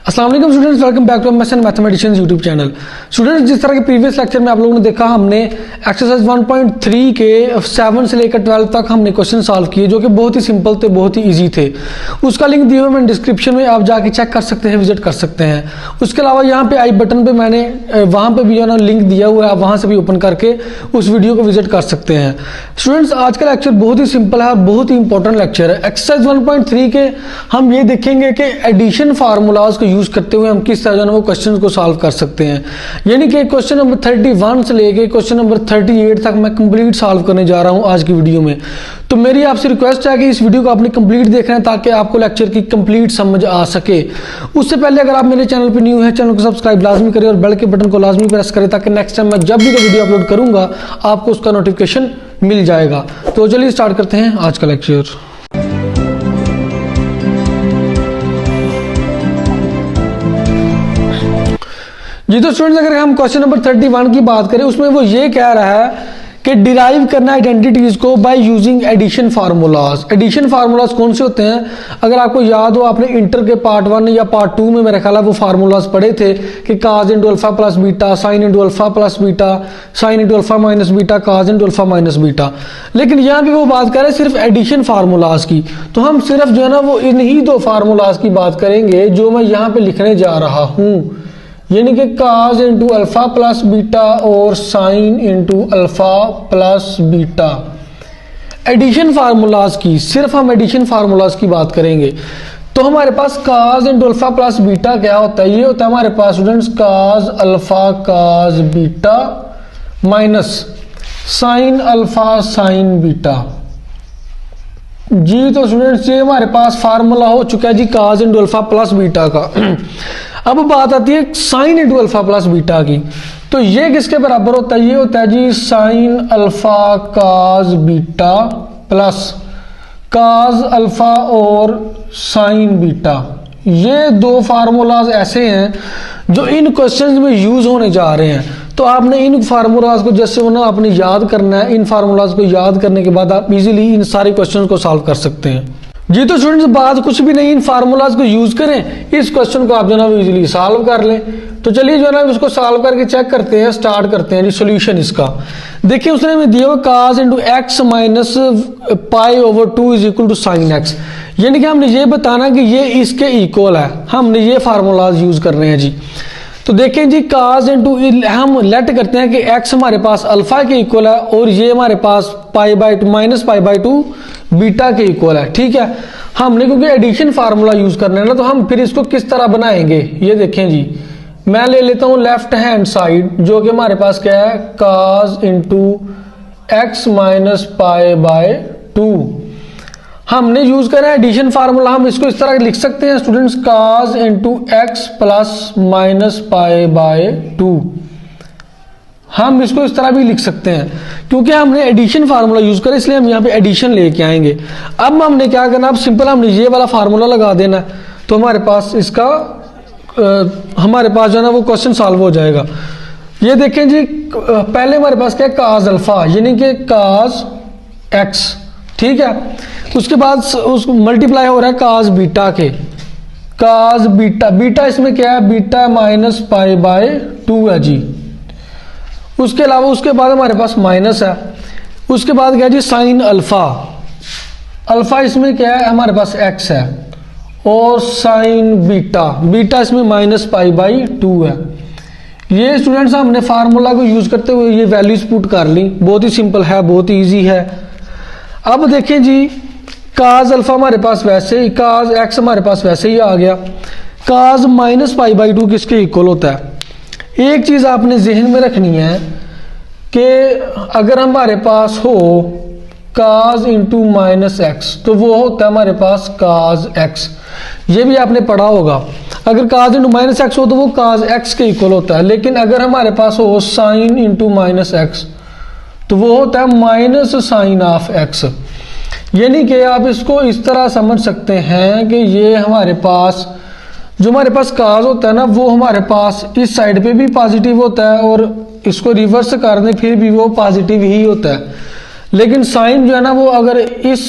अस्सलाम वालेकुम students, welcome back to MSN mathematicians YouTube channel. Students, जिस तरह के प्रीवियस लेक्चर में आप लोगों ने देखा, हमने एक्सरसाइज 1.3 के 7 से लेकर 12 तक हमने क्वेश्चन सॉल्व किए जो कि बहुत ही सिंपल थे, बहुत ही इजी थे। उसका लिंक दिया हुआ मैंने डिस्क्रिप्शन में, आप जाके चेक कर सकते हैं, विजिट कर सकते हैं। उसके अलावा यहाँ पे आई बटन पे मैंने वहाँ पे भी ना लिंक दिया हुआ है, आप वहाँ से भी ओपन करके उस वीडियो को विजिट कर सकते हैं। स्टूडेंट्स, आज का लेक्चर बहुत ही सिंपल है और बहुत ही इंपॉर्टेंट लेक्चर है। एक्सरसाइज 1.3 के हम ये देखेंगे कि एडिशन फार्मूलाज को यूज करते हुए हम किस तरह जो है वो क्वेश्चन को सॉल्व कर सकते हैं। यानी कि क्वेश्चन नंबर 31 से लेके क्वेश्चन नंबर 38 तक मैं कंप्लीट सॉल्व करने जा रहा हूं आज की वीडियो में। तो मेरी आपसे रिक्वेस्ट है कि इस वीडियो को आपने कंप्लीट देखना है ताकि आपको लेक्चर की कंप्लीट समझ आ सके। उससे पहले अगर आप मेरे चैनल पर न्यू है, चैनल को सब्सक्राइब लाजमी करें और बेल के बटन को लाजमी प्रेस करें ताकि नेक्स्ट टाइम मैं जब भी वीडियो अपलोड करूंगा आपको उसका नोटिफिकेशन मिल जाएगा। तो चलिए स्टार्ट करते हैं आज का लेक्चर। जी तो स्टूडेंट्स, अगर हम क्वेश्चन नंबर 31 की बात करें, उसमें वो ये कह रहा है कि डिराइव करना आइडेंटिटीज को by using addition formulas. Addition formulas कौन से होते हैं? अगर आपको याद हो, आपने इंटर के पार्ट 1 या पार्ट 2 में मेरा ख्याल है वो फार्मूलाज पढ़े थे कि cos into alpha plus beta, sine into alpha plus beta, sine into alpha minus beta, cos into alpha minus beta. लेकिन यहाँ पे वो बात कर रहे हैं सिर्फ एडिशन फार्मूलाज की। तो हम सिर्फ जो है ना वो इन्हीं दो फार्मूलाज की बात करेंगे जो मैं यहाँ पे लिखने जा रहा हूँ, यानी कि cos into alpha plus beta और sine into alpha plus beta. Addition formulas की, सिर्फ हम एडिशन फार्मूलाज की बात करेंगे। तो हमारे पास cos into alpha plus beta क्या होता है? ये होता है हमारे पास students cos alpha cos beta minus sine alpha sine beta. जी तो स्टूडेंट्स, ये हमारे पास फार्मूला हो चुका है जी cos into alpha plus beta का। अब बात आती है sine into alpha plus beta की। तो ये किसके बराबर होता है? ये होता है जी sine alpha cos beta plus cos alpha और साइन बीटा। ये दो फार्मूलाज ऐसे हैं जो इन क्वेश्चंस में यूज होने जा रहे हैं। तो आपने इन फार्मूलाज को जैसे वो ना आपने याद करना है। इन फार्मूलाज को याद करने के बाद आप इजीली इन सारे क्वेश्चंस को सॉल्व कर सकते हैं। जी तो स्टूडेंट्स, बात कुछ भी नहीं, इन फार्मूलाज को यूज करें, इस क्वेश्चन को आप जो है ना इजीली सॉल्व कर लें। तो चलिए जो है ना उसको सॉल्व करके चेक करते हैं, स्टार्ट करते हैं जी सोल्यूशन इसका। देखिए उसने हमें दिया हुआ cos into x minus pi over 2 is equal to sine x. यानी कि हमने ये बताना कि ये इसके इक्वल है। हमने ये फार्मूलाज यूज कर रहे हैं जी। तो देखें जी, काज इंटू हम लेट करते हैं कि x हमारे पास अल्फा के इक्वल है और ये हमारे पास pi by two minus pi by 2 beta के इक्वल है। ठीक है, हमने क्योंकि एडिशन फार्मूला यूज करना है ना, तो हम फिर इसको किस तरह बनाएंगे ये देखें जी। मैं ले लेता हूं लेफ्ट हैंड साइड, जो कि हमारे पास क्या है, cos into x minus pi by 2। हमने यूज करा है एडिशन फार्मूला। हम इसको इस तरह लिख सकते हैं students, cause into x plus minus pi by 2। हम इसको इस तरह भी लिख सकते हैं क्योंकि हमने एडिशन फार्मूला यूज करा, इसलिए हम यहाँ पे एडिशन लेके आएंगे। अब हमने क्या करना, अब सिंपल हमने ये वाला फार्मूला लगा देना है, तो हमारे पास इसका हमारे पास जो है ना वो क्वेश्चन सॉल्व हो जाएगा। ये देखें जी, पहले हमारे पास क्या है, काज अल्फा यानी कि काज एक्स। ठीक है, उसके बाद उसको मल्टीप्लाई हो रहा है काज बीटा के, काज बीटा। बीटा इसमें क्या है, बीटा माइनस पाई बाय 2 है जी। उसके अलावा उसके बाद हमारे पास माइनस है। उसके बाद क्या है जी, साइन अल्फा। अल्फा इसमें क्या है, हमारे पास एक्स है और साइन बीटा। बीटा इसमें माइनस पाई बाई 2 है। ये स्टूडेंट्स हमने फार्मूला को यूज करते हुए ये वैल्यूज पुट कर ली। बहुत ही सिंपल है, बहुत ही ईजी है। अब देखें जी, काज अल्फा हमारे पास वैसे ही, काज एक्स हमारे पास वैसे ही आ गया। काज माइनस पाई बाई 2 किसके इक्वल होता है? एक चीज आपने जहन में रखनी है कि अगर हमारे पास हो काज इंटू माइनस एक्स तो वो होता है हमारे पास काज एक्स। ये भी आपने पढ़ा होगा, अगर काज इंटू माइनस एक्स हो तो वो काज एक्स के इक्वल होता है। लेकिन अगर हमारे पास हो साइन इंटू माइनस एक्स तो वो होता है माइनस साइन ऑफ एक्स। यानी कि आप इसको इस तरह समझ सकते हैं कि ये हमारे पास जो हमारे पास काज होता है ना, वो हमारे पास इस साइड पे भी पॉजिटिव होता है और इसको रिवर्स कर दें फिर भी वो पॉजिटिव ही होता है। लेकिन साइन जो है ना वो अगर इस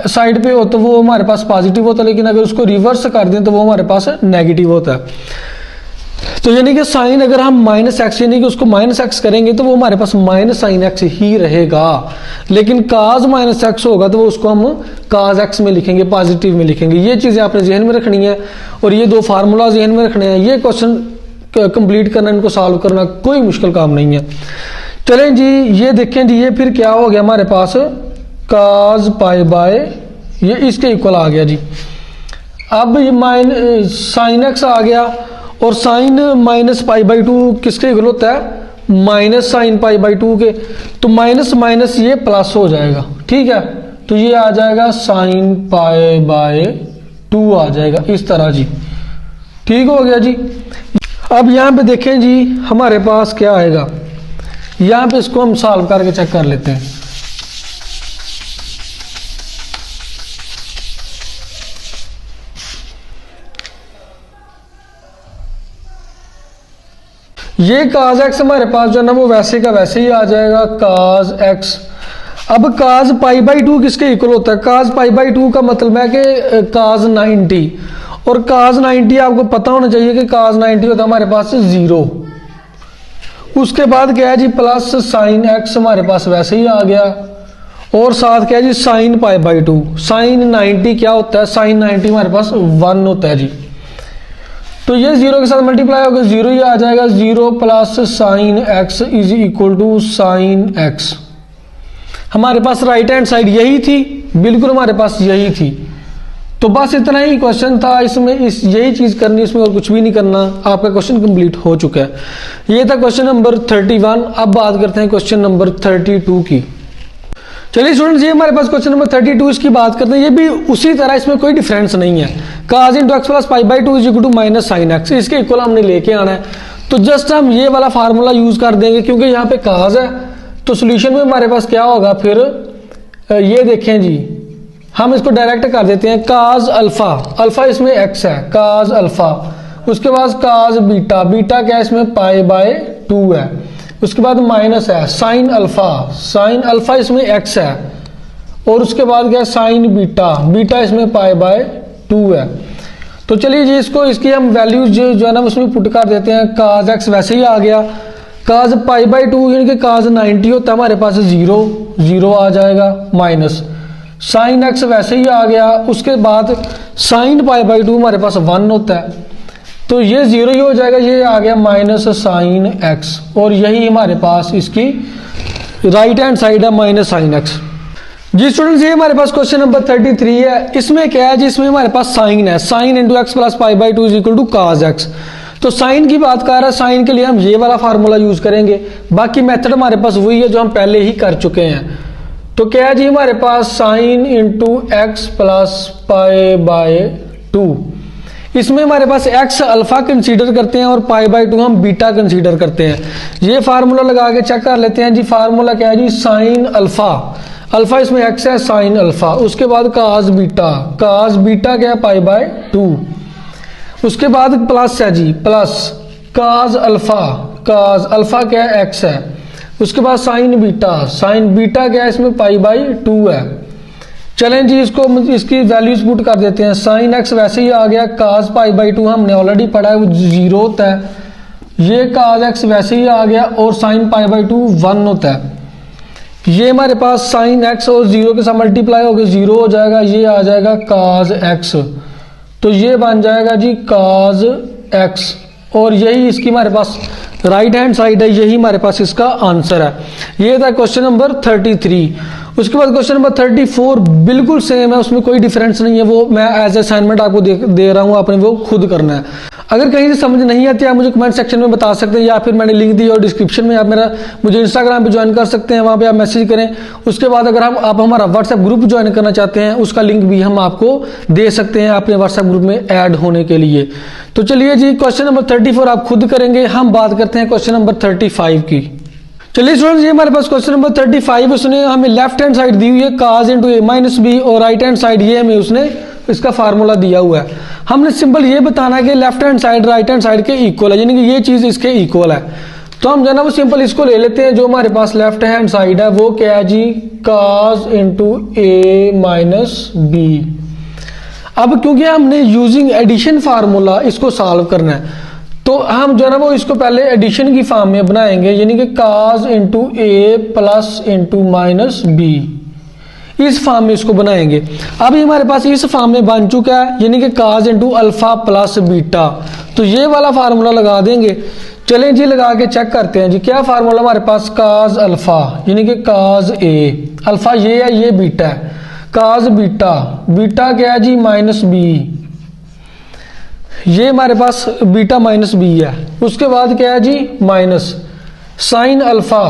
साइड पे हो तो वो हमारे पास पॉजिटिव होता है, लेकिन अगर उसको रिवर्स कर दें तो वो हमारे पास नेगेटिव होता है। तो यानी कि साइन अगर हम माइनस एक्स यानी कि उसको माइनस एक्स करेंगे तो वो हमारे पास माइनस साइन एक्स ही रहेगा, लेकिन काज माइनस एक्स होगा तो वो उसको हम काज एक्स में लिखेंगे, पॉजिटिव में लिखेंगे। ये चीज़ें आपने जहन में रखनी है और ये दो फार्मूला जहन में रखने हैं। ये क्वेश्चन कंप्लीट करना, इनको सॉल्व करना कोई मुश्किल काम नहीं है। चलें जी, ये देखें जी, ये फिर क्या हो गया हमारे पास, काज पाई बाय ये इसके इक्वल आ गया जी। अब ये साइन एक्स आ गया और sine minus pi by two किसके इक्वल होता है, minus sine pi by two के। तो माइनस माइनस ये प्लस हो जाएगा, ठीक है। तो ये आ जाएगा साइन पाई बाय टू आ जाएगा इस तरह जी, ठीक हो गया जी। अब यहाँ पे देखें जी हमारे पास क्या आएगा, यहाँ पे इसको हम सॉल्व करके चेक कर लेते हैं। ये काज एक्स हमारे पास जो है ना वो वैसे का वैसे ही आ जाएगा, काज एक्स। अब काज पाई बाई टू किसके इक्वल होता है, काज पाई बाई टू का मतलब है कि काज 90, और काज 90 आपको पता होना चाहिए कि काज 90 होता है हमारे पास 0। उसके बाद क्या है जी, प्लस साइन एक्स हमारे पास वैसे ही आ गया, और साथ क्या है जी sine pi by two. Sine 90 क्या होता है, साइन 90 हमारे पास 1 होता है जी। तो ये 0 के साथ मल्टीप्लाई होगा, 0 ही आ जाएगा। 0 plus sine x is equal to sine x. हमारे पास राइट हैंड साइड यही थी, बिल्कुल हमारे पास यही थी। तो बस इतना ही क्वेश्चन था इसमें, यही चीज करनी, इसमें और कुछ भी नहीं करना। आपका क्वेश्चन कंप्लीट हो चुका है। ये था क्वेश्चन नंबर 31। अब बात करते हैं क्वेश्चन नंबर 32 की। चलिए स्टूडेंट्स, ये हमारे पास क्वेश्चन नंबर 32 इसकी बात करते हैं। ये भी उसी तरह, इसमें कोई डिफरेंस नहीं है। Cos into x plus pi by two is equal to minus sine x, इसके इक्वल हमने लेके आना है। तो जस्ट हम ये वाला फार्मूला यूज कर देंगे, क्योंकि यहाँ पे काज है तो सोल्यूशन में हमारे पास क्या होगा फिर, ये देखें जी, हम इसको डायरेक्ट कर देते हैं। काज अल्फा, अल्फा इसमें एक्स है, काज अल्फा। उसके बाद काज बीटा, बीटा क्या है इसमें पाई बाय टू है। उसके बाद माइनस है साइन अल्फा, साइन अल्फा इसमें एक्स है। और उसके बाद क्या है साइन बीटा, बीटा इसमें पाई बाय टू है। तो चलिए जी, इसको इसकी हम वैल्यूज जो है ना उसमें पुट कर देते हैं। काज एक्स वैसे ही आ गया, काज पाई बाय टू यानी कि काज 90 होता है हमारे पास 0 आ जाएगा, माइनस साइन एक्स वैसे ही आ गया। उसके बाद साइन पाई बाय टू हमारे पास 1 होता है, तो ये 0 ही हो जाएगा। ये आ गया माइनस साइन एक्स, और यही हमारे पास इसकी राइट हैंड साइड है, माइनस साइन एक्स। जी स्टूडेंट्स, ये हमारे पास क्वेश्चन नंबर 33 है। इसमें क्या है जी, इसमें हमारे पास साइन है, sine into x plus pi by two is equal to cos x. तो साइन की बात कर रहा है, साइन के लिए हम ये वाला फार्मूला यूज करेंगे। बाकी मेथड हमारे पास वही है जो हम पहले ही कर चुके हैं। तो क्या है जी हमारे पास sine into x plus pi by two, इसमें हमारे पास एक्स अल्फा कंसीडर करते हैं और पाई बाय टू हम बीटा कंसीडर करते हैं। ये फार्मूला लगा के चेक कर लेते हैं जी। फार्मूला क्या है जी, साइन अल्फा, अल्फा इसमें एक्स है, साइन अल्फा। उसके बाद काज बीटा, काज बीटा क्या है पाई बाय टू। उसके बाद प्लस है जी, plus cos alpha, cos alpha क्या है एक्स है। उसके बाद साइन बीटा, साइन बीटा क्या है इसमें पाई बाई टू है। चलें जी, इसको इसकी वैल्यूज पुट कर देते हैं। साइन एक्स वैसे ही आ गया, काज पाई बाई टू हमने ऑलरेडी पढ़ा है, वो 0 होता है। ये काज एक्स वैसे ही आ गया, और साइन पाई बाई टू 1 होता है। ये हमारे पास साइन एक्स और 0 के साथ मल्टीप्लाई होकर 0 हो जाएगा। ये आ जाएगा काज एक्स, तो ये बन जाएगा जी काज एक्स, और यही इसकी हमारे पास राइट हैंड साइड है। यही हमारे पास इसका आंसर है। ये था क्वेश्चन नंबर 33। उसके बाद क्वेश्चन नंबर 34 बिल्कुल सेम है, उसमें कोई डिफरेंस नहीं है। वो मैं एज असाइनमेंट आपको दे रहा हूँ, आपने वो खुद करना है। अगर कहीं से समझ नहीं आती आप मुझे कमेंट सेक्शन में बता सकते हैं, या फिर मैंने लिंक दी और डिस्क्रिप्शन में आप मुझे इंस्टाग्राम पे ज्वाइन कर सकते हैं, वहाँ पे आप मैसेज करें। उसके बाद अगर आप हमारा व्हाट्सएप ग्रुप ज्वाइन करना चाहते हैं, उसका लिंक भी हम आपको दे सकते हैं अपने व्हाट्सएप ग्रुप में ऐड होने के लिए। तो चलिए जी, क्वेश्चन नंबर 34 आप खुद करेंगे। हम बात करते हैं क्वेश्चन नंबर 35 की। चलिए स्टूडेंट्स, ये हमारे पास क्वेश्चन नंबर 35, उसने हमें लेफ्ट हैंड साइड दी हुई है काज इंटू ए माइनस बी, और राइट हैंड साइड ये हमें उसने इसका फार्मूला दिया हुआ है। हमने सिंपल ये बताना है कि left hand side right hand side के इक्वल है, यानी कि ये चीज इसके इक्वल है। तो हम जो है ना वो सिंपल इसको ले लेते हैं, जो हमारे पास लेफ्ट हैंड साइड है वो क्या है जी, cos इंटू ए माइनस बी। अब क्योंकि हमने यूजिंग एडिशन फार्मूला इसको सॉल्व करना है, तो हम जो है ना वो इसको पहले एडिशन की फॉर्म में बनाएंगे, यानी कि cos इंटू ए प्लस इंटू माइनस बी, इस फॉर्म में इसको बनाएंगे। अभी हमारे पास इस फॉर्म में बन चुका है, यानी कि cos into alpha plus beta, तो ये वाला फार्मूला लगा देंगे। चलें जी लगा के चेक करते हैं जी, क्या फार्मूला हमारे पास, cos अल्फा यानी कि cos ए, अल्फा ये है, ये बीटा है, cos बीटा, बीटा क्या है जी माइनस बी, ये हमारे पास बीटा माइनस बी है। उसके बाद क्या है जी माइनस साइन अल्फा,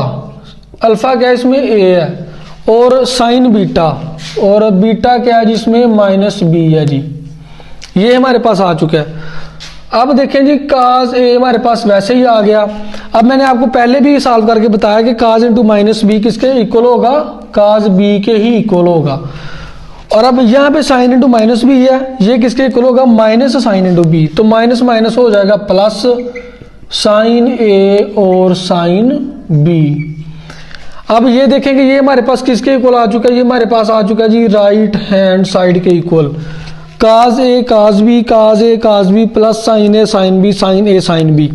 अल्फा क्या है इसमें ए है, और साइन बीटा, और बीटा क्या है जी इसमें माइनस बी है जी, ये हमारे पास आ चुका है। अब देखें जी cos ए हमारे पास वैसे ही आ गया। अब मैंने आपको पहले भी सॉल्व करके बताया कि cos इंटू माइनस बी किसके इक्वल होगा, cos बी के ही इक्वल होगा। और अब यहाँ पे साइन इंटू माइनस बी है, ये किसके इक्वल होगा, माइनस साइन इंटू बी, तो माइनस माइनस हो जाएगा प्लस साइन ए और साइन बी। अब ये देखेंगे ये हमारे पास किसके इक्वल आ चुका है, ये हमारे पास आ चुका है जी राइट हैंड साइड के इक्वल, cos ए cos बी प्लस साइन ए साइन बी, साइन ए साइन बी।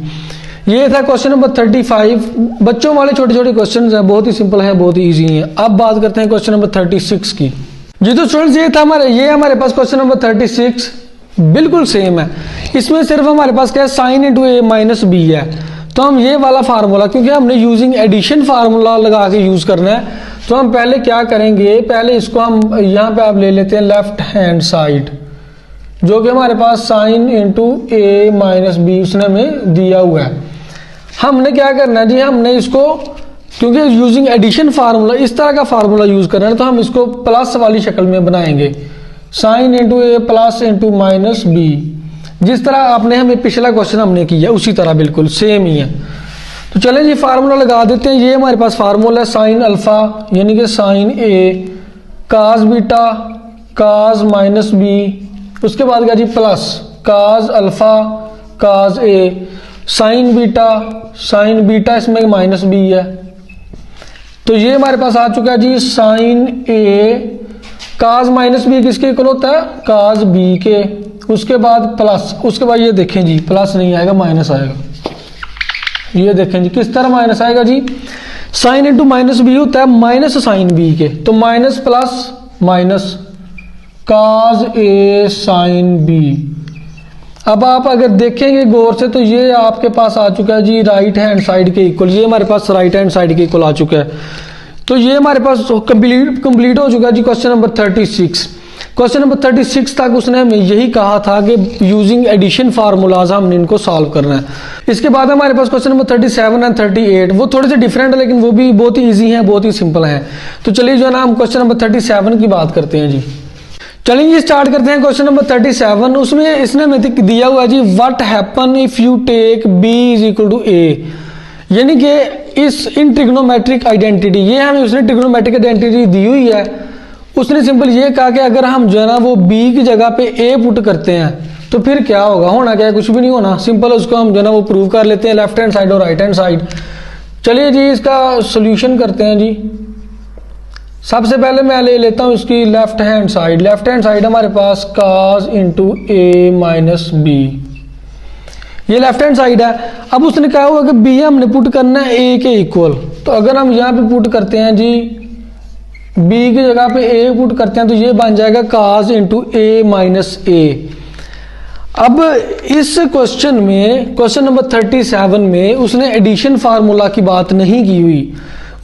ये था क्वेश्चन नंबर 35। बच्चों वाले छोटे छोटे क्वेश्चन हैं, बहुत ही सिंपल है, बहुत ही इजी हैं। अब बात करते हैं क्वेश्चन नंबर 36 की जी। तो स्टूडेंट्स ये था हमारे पास क्वेश्चन नंबर 36 बिल्कुल सेम है। इसमें सिर्फ हमारे पास क्या है, साइन इंटू ए माइनस बी है। तो हम ये वाला फार्मूला, क्योंकि हमने यूजिंग एडिशन फार्मूला लगा के यूज करना है, तो हम पहले क्या करेंगे, पहले इसको हम यहाँ पे आप ले लेते हैं लेफ्ट हैंड साइड, जो कि हमारे पास साइन इंटू ए माइनस बी उसने हमें दिया हुआ है। हमने क्या करना है जी, हमने इसको क्योंकि यूजिंग एडिशन फार्मूला इस तरह का फार्मूला यूज करना है, तो हम इसको प्लस वाली शक्ल में बनाएंगे, साइन इंटू ए प्लस इंटू माइनस बी, जिस तरह आपने हमें पिछला क्वेश्चन हमने किया उसी तरह बिल्कुल सेम ही है। तो चलें जी फार्मूला लगा देते हैं। ये हमारे पास फार्मूला है साइन अल्फा यानी कि साइन ए, काज बीटा काज माइनस बी, उसके बाद क्या जी प्लस काज अल्फा काज ए, साइन बीटा इसमें माइनस बी है। तो ये हमारे पास आ चुका है जी साइन ए, काज माइनस बी किसके इक्वल होता है, काज बी के, उसके बाद प्लस, उसके बाद ये देखें जी प्लस नहीं आएगा माइनस आएगा। ये देखें जी किस तरह माइनस आएगा जी, साइन इंटू माइनस बी होता है माइनस साइन बी के, तो माइनस प्लस माइनस काज ए साइन बी। अब आप अगर देखेंगे गौर से तो ये आपके पास आ चुका है जी राइट हैंड साइड के इक्वल, ये हमारे पास राइट हैंड साइड के इक्वल आ चुका है। तो ये हमारे पास कंप्लीट हो चुका है जी क्वेश्चन नंबर 36। क्वेश्चन नंबर 36 तक उसने हमें यही कहा था कि यूजिंग एडिशन फार्मूलाज हमने इनको सॉल्व करना है। इसके बाद हमारे पास क्वेश्चन नंबर 37 एंड 38, वो थोड़े से डिफरेंट है लेकिन वो भी बहुत ही ईजी हैं, बहुत ही सिंपल हैं। तो चलिए जो है ना हम क्वेश्चन नंबर 37 की बात करते हैं जी। चलिए स्टार्ट करते हैं क्वेश्चन नंबर 37। उसमें इसने हमें दिया हुआ है जी what happen if you take b is equal to a, यानी कि इस इन ट्रिग्नोमेट्रिक आइडेंटिटी, ये हमें उसने ट्रिग्नोमेट्रिक आइडेंटिटी दी हुई है। उसने सिंपल ये कहा कि अगर हम जो है ना वो b की जगह पे a पुट करते हैं तो फिर क्या होगा, होना क्या है, कुछ भी नहीं होना। सिंपल उसको हम जो है ना वो प्रूव कर लेते हैं लेफ्ट हैंड साइड और राइट हैंड साइड। चलिए जी इसका सोल्यूशन करते हैं जी। सबसे पहले मैं ले लेता हूं इसकी left hand side. Left hand side हमारे पास cos इंटू ए माइनस बी, ये लेफ्ट हैंड साइड है। अब उसने कहा हुआ कि b हमने पुट करना है a के इक्वल, तो अगर हम यहाँ पे पुट करते हैं जी b की जगह पे a पुट करते हैं तो ये बन जाएगा cos इंटू ए माइनस ए। अब इस क्वेश्चन में क्वेश्चन नंबर 37 में उसने एडिशन फार्मूला की बात नहीं की हुई,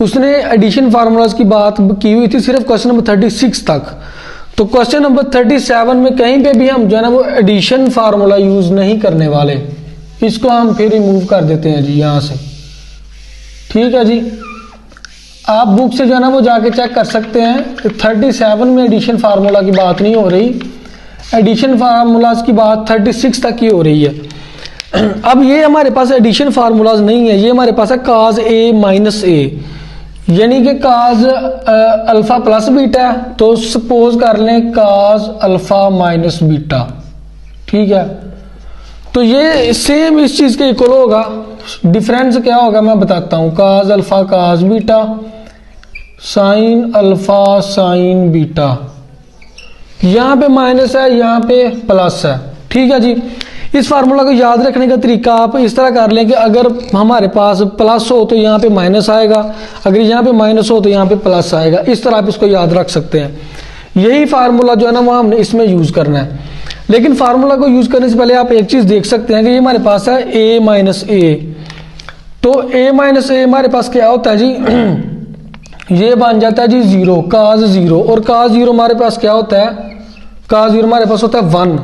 उसने एडिशन फार्मूलाज की बात की हुई थी सिर्फ क्वेश्चन नंबर 36 तक। तो क्वेश्चन नंबर 37 में कहीं पे भी हम जो है ना वो एडिशन फार्मूला यूज नहीं करने वाले, इसको हम फिर रिमूव कर देते हैं जी यहाँ से। ठीक है जी, आप बुक से जो है ना वो जाके चेक कर सकते हैं। तो 37 में एडिशन फार्मूला की बात नहीं हो रही, एडिशन फार्मूलाज की बात 36 तक ही हो रही है। अब ये हमारे पास एडिशन फार्मूलाज नहीं है, ये हमारे पास है cos ए माइनस ए, यानी कि cos अल्फा प्लस बीटा है, तो सपोज कर लें cos अल्फा माइनस बीटा। ठीक है, तो ये सेम इस चीज के इक्वल होगा, डिफरेंस क्या होगा मैं बताता हूँ। काज alpha cos beta, sign alpha sine beta, यहाँ पे माइनस है यहाँ पे प्लस है। ठीक है जी। इस फार्मूला को याद रखने का तरीका आप इस तरह कर लें कि अगर हमारे पास प्लस हो तो यहाँ पे माइनस आएगा, अगर यहाँ पे माइनस हो तो यहाँ पे प्लस आएगा। इस तरह आप इसको याद रख सकते हैं। यही फार्मूला जो है ना वो हमने इसमें यूज करना है। लेकिन फार्मूला को यूज करने से पहले आप एक चीज देख सकते हैं कि ये हमारे पास है a माइनस ए। तो a माइनस ए हमारे पास क्या होता है जी ये बन जाता है जी 0, काज 0, और काज 0 हमारे पास क्या होता है, काज 0 हमारे पास होता है 1,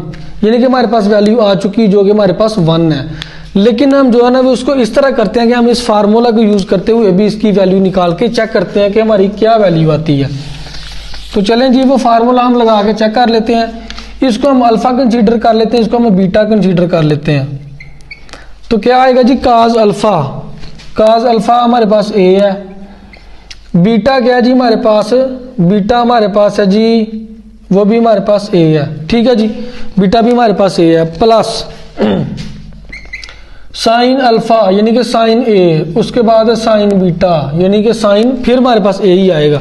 यानी कि हमारे पास वैल्यू आ चुकी जो कि हमारे पास 1 है। लेकिन हम जो है ना वो उसको इस तरह करते हैं कि हम इस फार्मूला को यूज करते हुए भी इसकी वैल्यू निकाल के चेक करते हैं कि हमारी क्या वैल्यू आती है। तो चलें जी वो फार्मूला हम लगा के चेक कर लेते हैं। इसको हम अल्फा कंसीडर कर लेते हैं, इसको हम बीटा कंसीडर कर लेते हैं। तो क्या आएगा जी काज अल्फा, काज अल्फा हमारे पास a है, बीटा क्या है जी हमारे पास, बीटा हमारे पास है जी वो भी हमारे पास a है। ठीक है जी, बीटा भी हमारे पास a है, प्लस साइन अल्फा यानी कि साइन a, उसके बाद है साइन बीटा यानी कि साइन फिर हमारे पास a ही आएगा।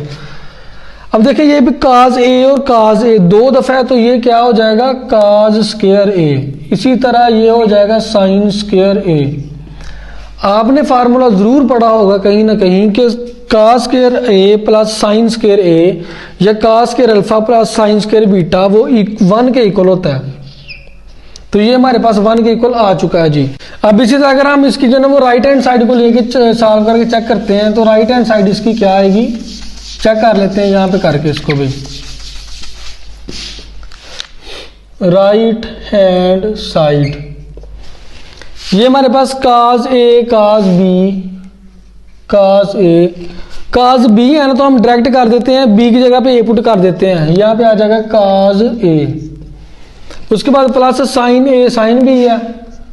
अब देखिए ये भी काज a और काज a दो दफा है तो ये क्या हो जाएगा काज स्क्वायर a, इसी तरह ये हो जाएगा साइन स्क्वायर a। आपने फार्मूला जरूर पढ़ा होगा कहीं ना कहीं कि cos square a plus sine square a या cos square alpha plus sine square beta वो 1 के इक्वल होता है। तो ये हमारे पास 1 के इक्वल आ चुका है जी। अब इसी तरह अगर हम इसकी जो है वो राइट हैंड साइड को लेके सॉल्व करके चेक करते हैं तो राइट हैंड साइड इसकी क्या आएगी चेक कर लेते हैं यहाँ पे करके इसको भी। राइट हैंड साइड ये हमारे पास काज ए काज बी, काज ए काज बी है ना तो हम डायरेक्ट कर देते हैं, बी की जगह पे ए पुट कर देते हैं, यहाँ पे आ जाएगा काज ए। उसके बाद प्लस साइन ए, साइन बी है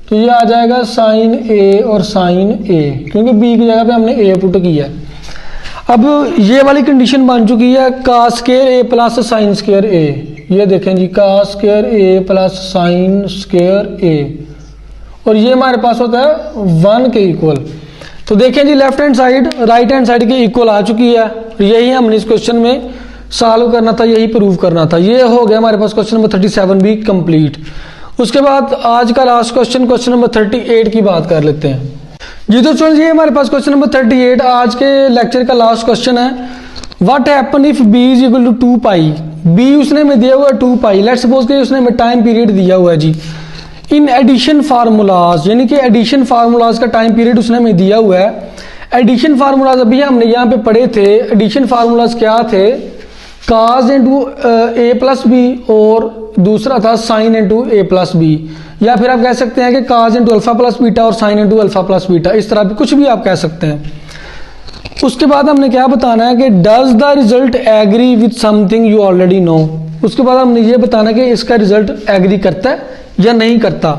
तो ये आ जाएगा साइन ए और साइन ए, क्योंकि बी की जगह पे हमने ए पुट किया है। अब ये वाली कंडीशन बन चुकी है काज स्क्वायर ए प्लस साइन स्क्वायर ए, ये देखें जी काज स्क्वायर ए प्लस साइन स्क्वायर ए, और ये हमारे पास होता है 1 के इक्वल। तो देखें जी left hand side right hand side के इक्वल आ चुकी है, यही हमने इस क्वेश्चन में सॉल्व करना था, यही प्रूव करना था। ये हो गया हमारे पास क्वेश्चन नंबर 37 भी कंप्लीट। उसके बाद आज का लास्ट क्वेश्चन, क्वेश्चन नंबर 38 की बात कर लेते हैं जी। तो चलिए हमारे पास क्वेश्चन नंबर 38 आज के लेक्चर का लास्ट क्वेश्चन है। What happen if b is equal to 2 pi, b उसने में दिया हुआ है 2 पाई, लेट्स सपोज कि उसने में टाइम पीरियड दिया हुआ है जी। इन एडिशन फार्मूलाज यानी कि एडिशन फार्मूलाज का टाइम पीरियड उसने में दिया हुआ है। एडिशन फार्मूलाज अभी हमने यहाँ पे पढ़े थे। एडिशन फार्मूलाज क्या थे, काज इंटू ए प्लस बी और दूसरा था साइन इंटू ए प्लस बी, या फिर आप कह सकते हैं कि cos into alpha plus beta और sine into alpha plus beta, इस तरह भी कुछ भी आप कह सकते हैं। उसके बाद हमने क्या बताना है कि does the result agree with something you already know, उसके बाद हमने ये बताना है कि इसका रिजल्ट एग्री करता है या नहीं करता।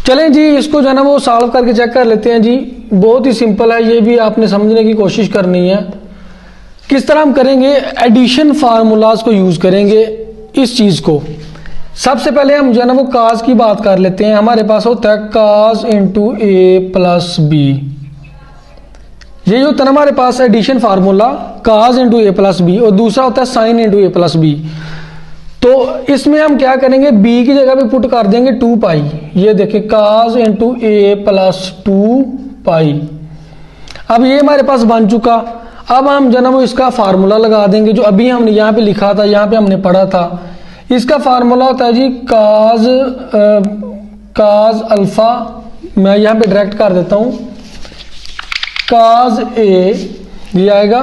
चलें जी इसको जो है ना वो सॉल्व करके चेक कर लेते हैं जी। बहुत ही सिंपल है, ये भी आपने समझने की कोशिश करनी है। किस तरह हम करेंगे, एडिशन फार्मूलाज को यूज करेंगे इस चीज को। सबसे पहले हम जो है ना वो काज की बात कर लेते हैं। हमारे पास होता है काज इंटू ए प्लस बी, यही होता है हमारे पास एडिशन फार्मूला, काज इंटू ए प्लस बी, और दूसरा होता है साइन इंटू ए प्लस बी। तो इसमें हम क्या करेंगे, b की जगह पे पुट कर देंगे 2 पाई, ये देखिए काज इंटू ए प्लस 2 पाई। अब ये हमारे पास बन चुका। अब हम जो ना वो इसका फार्मूला लगा देंगे जो अभी हमने यहाँ पे लिखा था, यहाँ पे हमने पढ़ा था। इसका फार्मूला होता है जी काज काज अल्फा, मैं यहाँ पे डायरेक्ट कर देता हूँ, काज ए ये आएगा,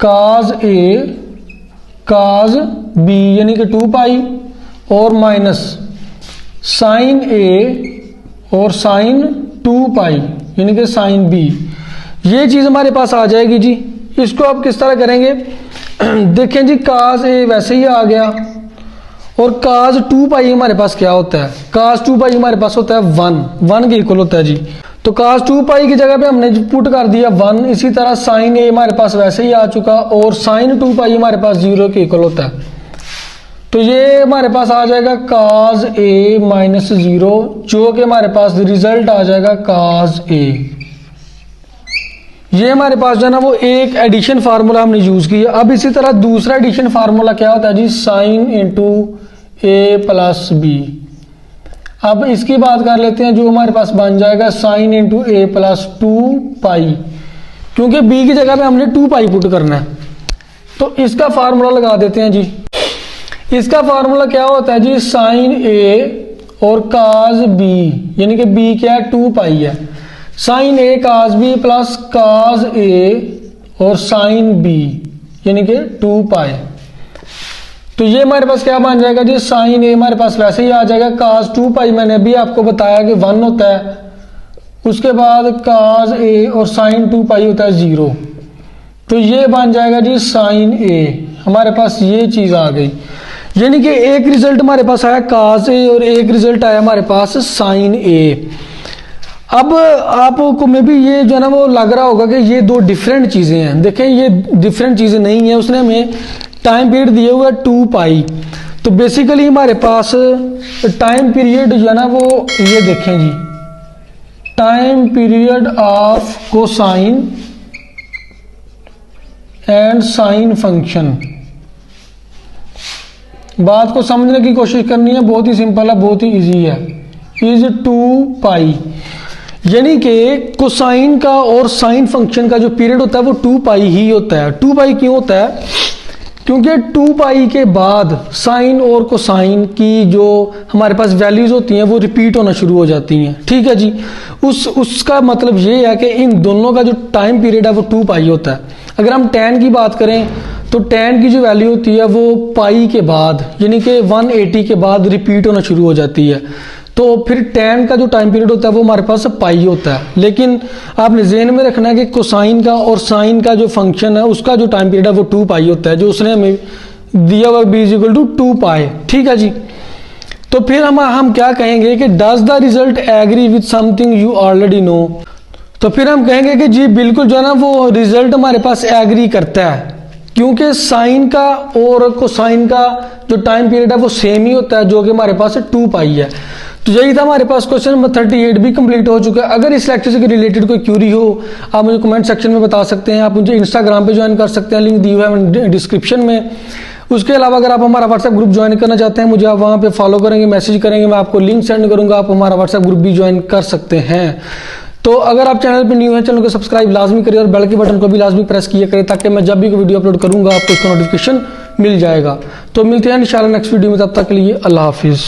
काज ए काज बी यानी कि 2 पाई और माइनस साइन ए और साइन 2 पाई यानी कि साइन बी, ये चीज हमारे पास आ जाएगी जी। इसको आप किस तरह करेंगे, देखें जी काज ए वैसे ही आ गया, और काज 2 पाई हमारे पास क्या होता है, काज 2 पाई हमारे पास होता है 1 के इक्वल होता है जी। तो काज 2 पाई की जगह पे हमने पुट कर दिया 1। इसी तरह साइन ए हमारे पास वैसे ही आ चुका, और साइन 2 पाई हमारे पास 0 के इक्वल होता है। तो ये हमारे पास आ जाएगा cos a माइनस 0, जो कि हमारे पास रिजल्ट आ जाएगा cos a। ये हमारे पास जो है ना वो एक एडिशन फार्मूला हमने यूज किया। अब इसी तरह दूसरा एडिशन फार्मूला क्या होता है जी, साइन इंटू ए प्लस बी। अब इसकी बात कर लेते हैं, जो हमारे पास बन जाएगा साइन इंटू ए प्लस 2 पाई, क्योंकि बी की जगह पे हमने 2 पाई पुट करना है। तो इसका फार्मूला लगा देते हैं जी। इसका फार्मूला क्या होता है जी, साइन ए और काज बी, यानी कि बी क्या है 2 पाई है, साइन ए काज बी प्लस काज ए और साइन बी यानी कि 2 पाई। तो ये हमारे पास क्या बन जाएगा जी, साइन ए हमारे पास वैसे ही आ जाएगा, काज 2 पाई मैंने अभी आपको बताया कि 1 होता है, उसके बाद काज ए और साइन 2 पाई होता है 0। तो ये बन जाएगा जी साइन ए, हमारे पास ये चीज आ गई। यानी कि एक रिजल्ट हमारे पास आया काज ए और एक रिजल्ट आया हमारे पास साइन ए। अब आपको में भी ये जो है ना वो लग रहा होगा कि ये दो डिफरेंट चीजें हैं। देखें ये डिफरेंट चीजें नहीं है, उसने हमें टाइम पीरियड दिया हुआ है 2 पाई। तो बेसिकली हमारे पास टाइम पीरियड जो है ना वो ये देखें जी, time period of cosine and sine function. बात को समझने की कोशिश करनी है, बहुत ही सिंपल है, बहुत ही इजी है। इज 2 पाई, यानी कि कोसाइन का और साइन फंक्शन का जो पीरियड होता है वो 2 पाई ही होता है। 2 पाई क्यों होता है, क्योंकि 2 पाई के बाद साइन और कोसाइन की जो हमारे पास वैल्यूज होती हैं वो रिपीट होना शुरू हो जाती हैं। ठीक है जी, उसका मतलब ये है कि इन दोनों का जो टाइम पीरियड है वो 2 पाई होता है। अगर हम tan की बात करें तो tan की जो वैल्यू होती है वो पाई के बाद यानी कि 180 के बाद रिपीट होना शुरू हो जाती है। तो फिर tan का जो टाइम पीरियड होता है वो हमारे पास पाई होता है। लेकिन आपने ज़हन में रखना है कि कोसाइन का और साइन का जो फंक्शन है उसका जो टाइम पीरियड है वो 2 पाई होता है, जो उसने हमें दिया हुआ b इक्वल टू 2 पाई। ठीक है जी, तो फिर हम क्या कहेंगे कि does the result agree with something you already know. तो फिर हम कहेंगे कि जी बिल्कुल जो है ना वो रिजल्ट हमारे पास एग्री करता है, क्योंकि साइन का और कोसाइन का जो टाइम पीरियड है वो सेम ही होता है, जो कि हमारे पास 2 पाई है। तो यही था हमारे पास क्वेश्चन नंबर 38 भी कंप्लीट हो चुका है। अगर इस लेक्चर से रिलेटेड कोई क्यूरी हो आप मुझे कमेंट सेक्शन में बता सकते हैं। आप मुझे इंस्टाग्राम पे ज्वाइन कर सकते हैं, लिंक दी हुआ है डिस्क्रिप्शन में। उसके अलावा अगर आप हमारा व्हाट्सएप ग्रुप ज्वाइन करना चाहते हैं, मुझे आप वहाँ पे फॉलो करेंगे, मैसेज करेंगे, मैं आपको लिंक सेंड करूँगा, आप हमारा व्हाट्सएप ग्रुप भी ज्वाइन कर सकते हैं। तो अगर आप चैनल पर न्यू हैं, चैनल को सब्सक्राइब लाजमी करिए और बेल के बटन को भी लाजमी प्रेस किया करें, ताकि मैं जब भी कोई वीडियो अपलोड करूँगा आपको उसका नोटिफिकेशन मिल जाएगा। तो मिलते हैं इंशाल्लाह नेक्स्ट वीडियो में, तब तक के लिए अल्लाह हाफिज़।